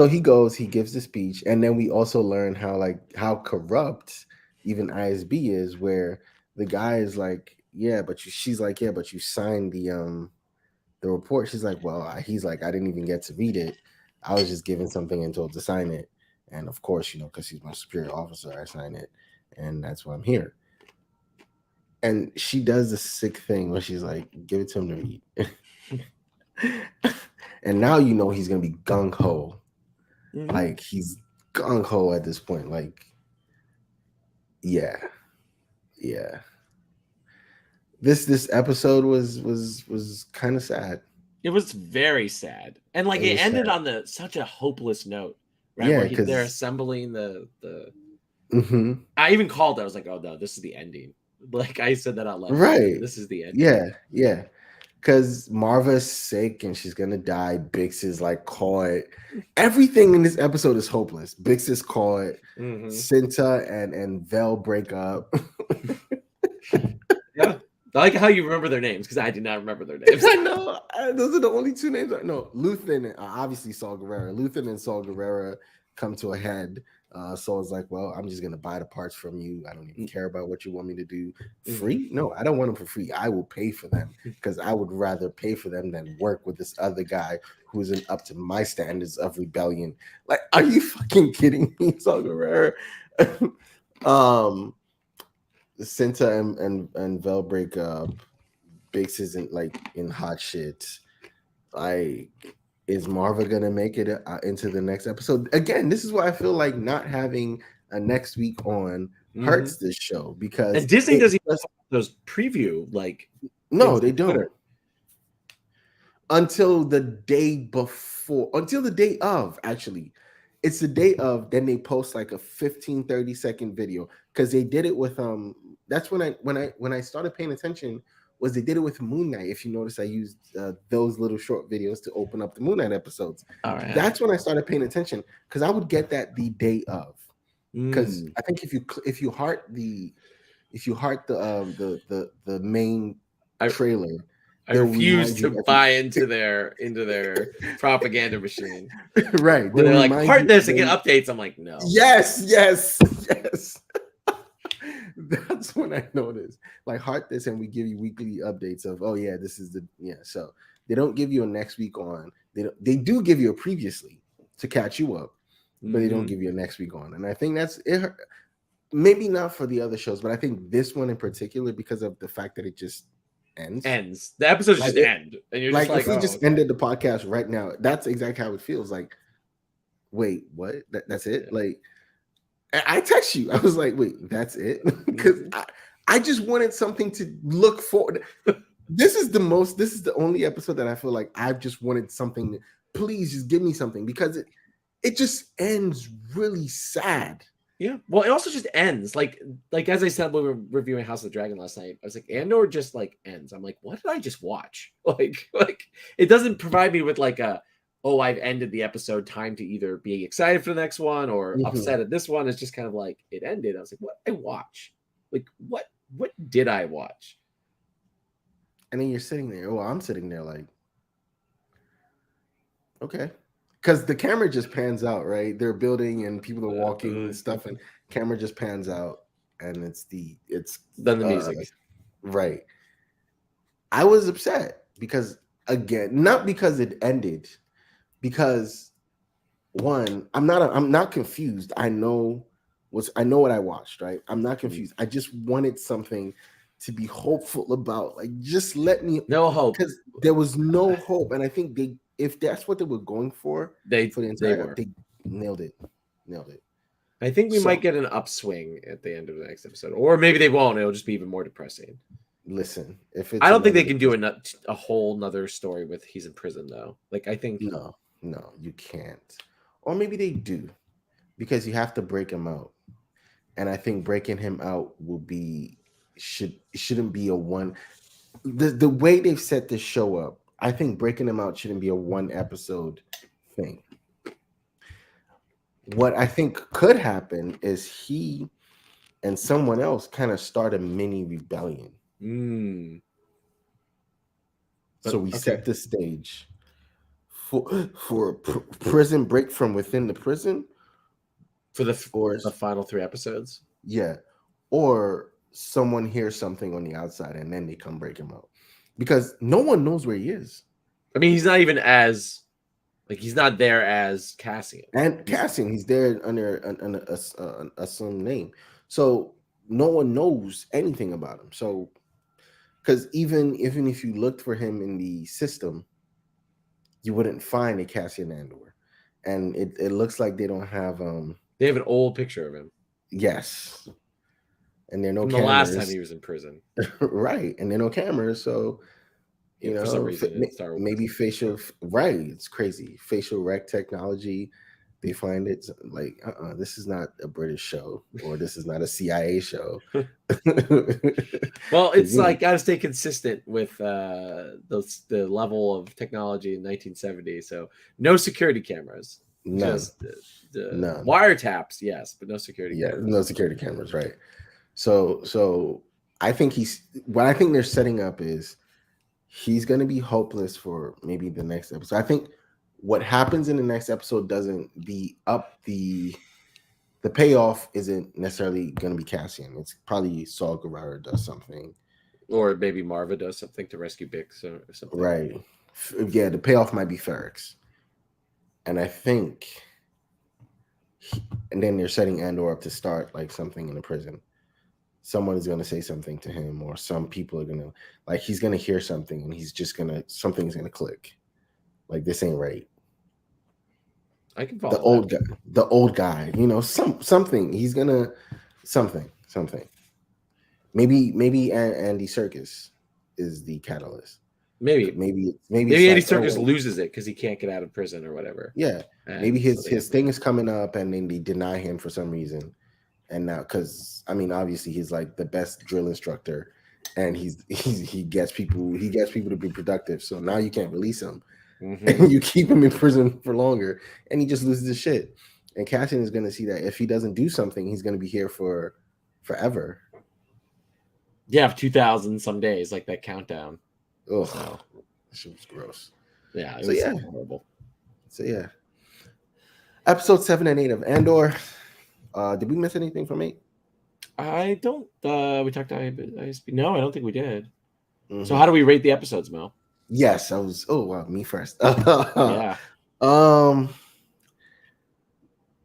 S1: he gives the speech, and then we also learn how corrupt even ISB is, where the guy is like, yeah, but she's like, yeah, but you signed the report. She's like, well, he's like, I didn't even get to read it. I was just given something and told to sign it. And of course, because he's my superior officer, I sign it. And that's why I'm here. And she does the sick thing where she's like, give it to him to read. And now he's going to be gung-ho. Like, he's gung-ho at this point. Like, yeah. This episode was kind of sad.
S2: It was very sad, and like it ended on such a hopeless note, right?
S1: Yeah,
S2: where they're assembling the.
S1: Mm-hmm.
S2: I even called. I was like, "Oh no, this is the ending." Like I said that out loud.
S1: Right,
S2: this is the ending.
S1: Yeah. Because Marva's sick and she's gonna die. Bix is like caught. Everything in this episode is hopeless. Bix is caught. Cinta and Vel break up.
S2: Yeah. I like how you remember their names, because I do not remember their names.
S1: I know. Those are the only two names I know. Luthen, obviously Saul Guerrera. Luthen and Saul Guerrera come to a head. Saul's like, well, I'm just going to buy the parts from you. I don't even care about what you want me to do. Free? No, I don't want them for free. I will pay for them, because I would rather pay for them than work with this other guy who isn't up to my standards of rebellion. Like, are you fucking kidding me, Saul Guerrera? Cinta and Vel break up. Bix isn't like in hot shit. Like, is Marva gonna make it into the next episode? Again, this is why I feel like not having a next week on hurts this show, because
S2: and Disney doesn't even those preview like
S1: no, they don't. Until the day of, actually. It's the day of, then they post like a 15-30 second video, because they did it with that's when I started paying attention, was they did it with Moon Knight. If you notice, I used those little short videos to open up the Moon Knight episodes. All right. That's when I started paying attention, because I would get that the day of, because I think if you heart the main trailer,
S2: I refuse to buy into their propaganda machine.
S1: Right.
S2: They're like, heart this and get updates. I'm like, no.
S1: Yes. That's when I noticed. Like, heart this and we give you weekly updates of, oh yeah, this is so they don't give you a next week on. They do give you a previously to catch you up, but they don't give you a next week on. And I think that's it. Maybe not for the other shows, but I think this one in particular, because of the fact that it just ends.
S2: The episodes just end, and you're
S1: like, if we just ended the podcast right now, that's exactly how it feels. Like, wait, what? That's it? Yeah. Like, I text you. I was like, wait, that's it? Because I just wanted something to look forward. This is the only episode that I feel like I've just wanted something. Please just give me something, because it just ends really sad.
S2: Yeah. Well, it also just ends. Like as I said when we were reviewing House of the Dragon last night, I was like, Andor just like ends. I'm like, what did I just watch? Like it doesn't provide me with like I've ended the episode, time to either be excited for the next one or upset at this one. It's just kind of like it ended. I was like, what did I watch? Like what did I watch?
S1: And then you're sitting there. Well, I'm sitting there like, okay. Because the camera just pans out, right? They're building and people are walking and stuff, and camera just pans out, and it's
S2: then the music,
S1: right? I was upset because, again, not because it ended, because one, I'm not confused. I know what I watched, right? I'm not confused. I just wanted something to be hopeful about. Like, just let me,
S2: No hope.
S1: because there was no hope. And I think if that's what they were going for
S2: They
S1: the
S2: they
S1: entire,
S2: were.
S1: they nailed it. Nailed it.
S2: I think we
S1: So
S2: might get an upswing at the end of the next episode, or maybe they won't. It'll just be even more depressing.
S1: listen, if
S2: I
S1: it's
S2: don't think they
S1: another,
S2: can do a whole nother story with he's in prison though. Like I think
S1: no, you can't. Or maybe they do, because you have to break him out. And I think breaking him out shouldn't be a one. The way they've set this show up, I think breaking him out shouldn't be a one episode thing. What I think could happen is he and someone else kind of start a mini rebellion. So we set the stage for a prison break from within the prison
S2: for the final 3 episodes.
S1: Yeah, or someone hears something on the outside and then they come break him out, because no one knows where he is.
S2: I mean, he's not even as he's not there as Cassian.
S1: And Cassian, he's there under an assumed name, so no one knows anything about him. So, because even if you looked for him in the system, you wouldn't find a Cassian Andor, and it looks like they don't have
S2: They have an old picture of him.
S1: Yes, and there are no
S2: From
S1: cameras.
S2: The last time he was in prison,
S1: right? And there are no cameras, so you know,
S2: for some reason,
S1: maybe facial. Right? It's crazy. Facial rec technology. They find it like, this is not a British show, or this is not a CIA show.
S2: Well, it's like got to stay consistent with the level of technology in 1970. So no security cameras, just the wiretaps, yes, but no security.
S1: Cameras. No security cameras, right? So I think what I think they're setting up is he's going to be hopeless for maybe the next episode. I think what happens in the next episode doesn't be up the payoff isn't necessarily going to be Cassian. It's probably Saul Guerrero does something,
S2: or maybe Marva does something to rescue Bix or something.
S1: Right? Yeah, the payoff might be Ferrex, and I think, and then they're setting Andor up to start like something in the prison. Someone is going to say something to him, or some people are going to, like, he's going to hear something and he's just something's going to click. Like, this ain't right.
S2: I can follow
S1: the old guy, something he's gonna something. Maybe Andy Serkis is the catalyst.
S2: Maybe
S1: Andy
S2: Serkis loses it because he can't get out of prison or whatever.
S1: Yeah, maybe his thing is coming up and then they deny him for some reason. And now, because I mean, obviously he's like the best drill instructor, and he gets people to be productive. So now you can't release him. Mm-hmm. And you keep him in prison for longer, and he just loses his shit. And Cassian is going to see that if he doesn't do something, he's going to be here for forever.
S2: Yeah, 2,000 some days, like that countdown.
S1: Oh, that shit was gross.
S2: Yeah, it was horrible.
S1: So yeah, episode 7 and 8 of Andor. Did we miss anything from 8?
S2: I don't. We talked about ISB. No, I don't think we did. Mm-hmm. So how do we rate the episodes, Mel?
S1: Yes, I was. Oh wow, me first.
S2: Yeah.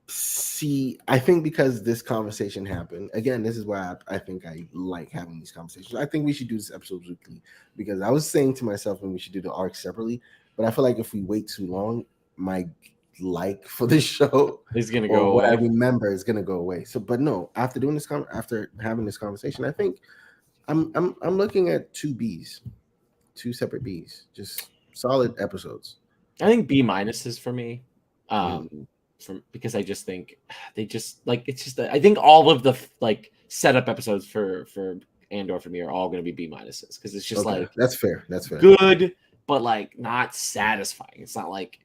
S1: See, I think because this conversation happened again, this is why I think I like having these conversations. I think we should do this episode weekly, because I was saying to myself when we should do the arc separately, but I feel like if we wait too long, my like for the show
S2: is gonna go away.
S1: What I remember is gonna go away. So, but no, after doing this, after having this conversation, I think I'm looking at 2 Bs. 2 separate Bs, just solid episodes.
S2: I think B- is for me, because I just think they just like it's just I think all of the like setup episodes for Andor for me are all going to be B- because it's just like
S1: that's fair,
S2: good, but like not satisfying. It's not like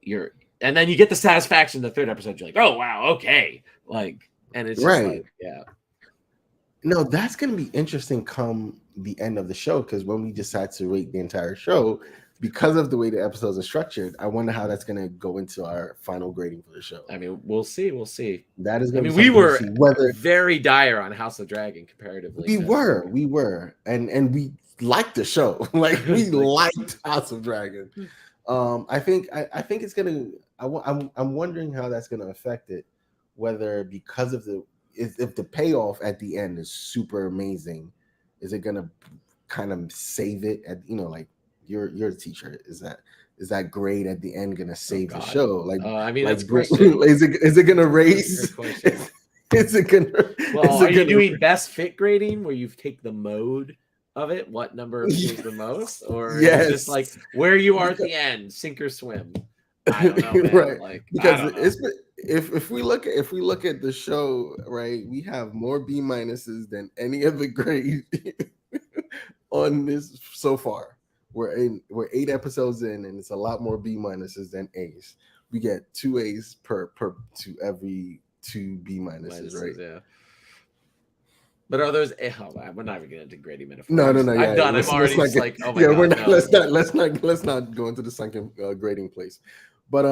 S2: you're, and then you get the satisfaction in the 3rd episode. You're like, oh wow, okay, like, and it's just like, yeah.
S1: No, that's going to be interesting come the end of the show, because when we decide to rate the entire show, because of the way the episodes are structured, I wonder how that's going to go into our final grading for the show.
S2: I mean, we'll see.
S1: That is going to be
S2: we were very dire on House of Dragon comparatively.
S1: We were, and we liked the show. Like, we liked House of Dragon. I think it's going to, I'm wondering how that's going to affect it, whether because of if the payoff at the end is super amazing, is it going to kind of save it at, like you're a teacher, is that grade at the end going to save the show? Like
S2: I mean,
S1: like
S2: that's a question.
S1: is it going to raise?
S2: Good question.
S1: Is it going to?
S2: Well, are you doing best fit grading where you take the mode of it, what number appeals the most, or is it just like where you are at the end, sink or swim? I don't know, man.
S1: Right,
S2: Like,
S1: because if we look at the show, right, we have more B minuses than any other grade on this so far. We're 8 episodes in, and it's a lot more B minuses than A's. We get 2 A's per to every 2 B minuses, right?
S2: Yeah. But are those? Oh, we're not even going to grading metaphors.
S1: No.
S2: I'm done. I'm already just like, oh my god.
S1: We're not. No. Let's not go into the sunken grading place. But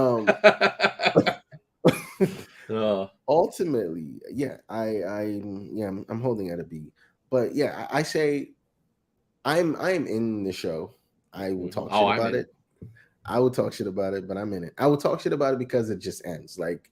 S1: ultimately, yeah, I'm holding at a B. But yeah, I say I'm in the show. I will talk shit about it. I will talk shit about it, but I'm in it. I will talk shit about it because it just ends. Like,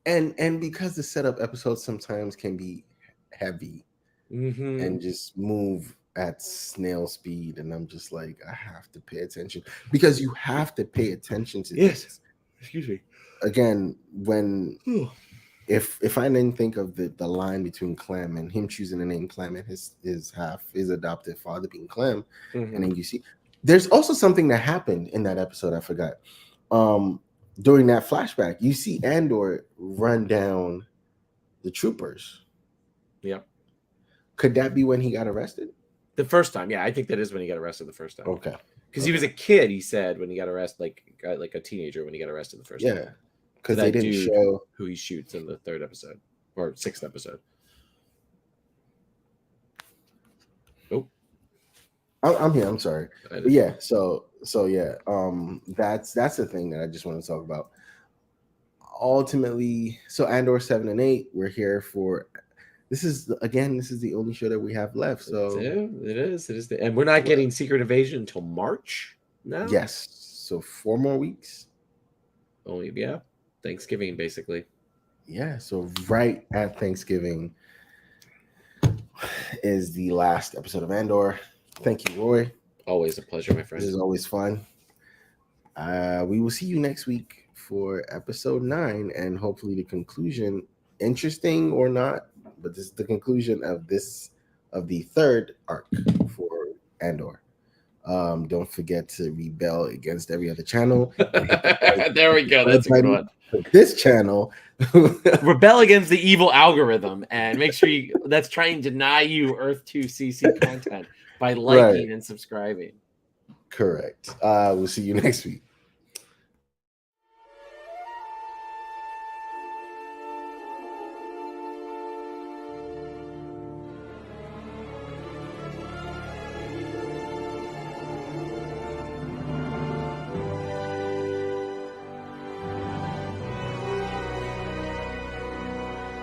S1: and because the setup episodes sometimes can be heavy and just move at snail speed, and I'm just like, I have to pay attention, because you have to pay attention to this.
S2: Excuse me.
S1: Again, when if I didn't think of the line between Clem and him choosing the name Clem and his adopted father being Clem, and then you see there's also something that happened in that episode I forgot. During that flashback, you see Andor run down the troopers.
S2: Yeah.
S1: Could that be when he got arrested?
S2: The first time, yeah, I think that is when he got arrested the first time.
S1: Okay.
S2: Because he was a kid, he said, when he got arrested, like a teenager when he got arrested the first time.
S1: Yeah. Because they didn't show
S2: who he shoots in the 3rd episode or 6th episode. Oh,
S1: I'm here. I'm sorry. But yeah. So yeah. That's the thing that I just want to talk about. Ultimately, so Andor 7 and 8, we're here for. This is the only show that we have left. So
S2: it is, and we're not getting Secret Invasion until March now.
S1: Yes. So 4 more weeks.
S2: Only, yeah. Thanksgiving, basically.
S1: Yeah. So right at Thanksgiving is the last episode of Andor. Thank you, Roy.
S2: Always a pleasure, my friend.
S1: This is always fun. We will see you next week for episode 9, and hopefully the conclusion, interesting or not, but this is the conclusion of the 3rd arc for Andor. Don't forget to rebel against every other channel.
S2: There we go. That's a good one.
S1: This channel.
S2: Rebel against the evil algorithm, and make sure that's trying to deny you Earth 2 CC content by liking and subscribing.
S1: Correct. We'll see you next week.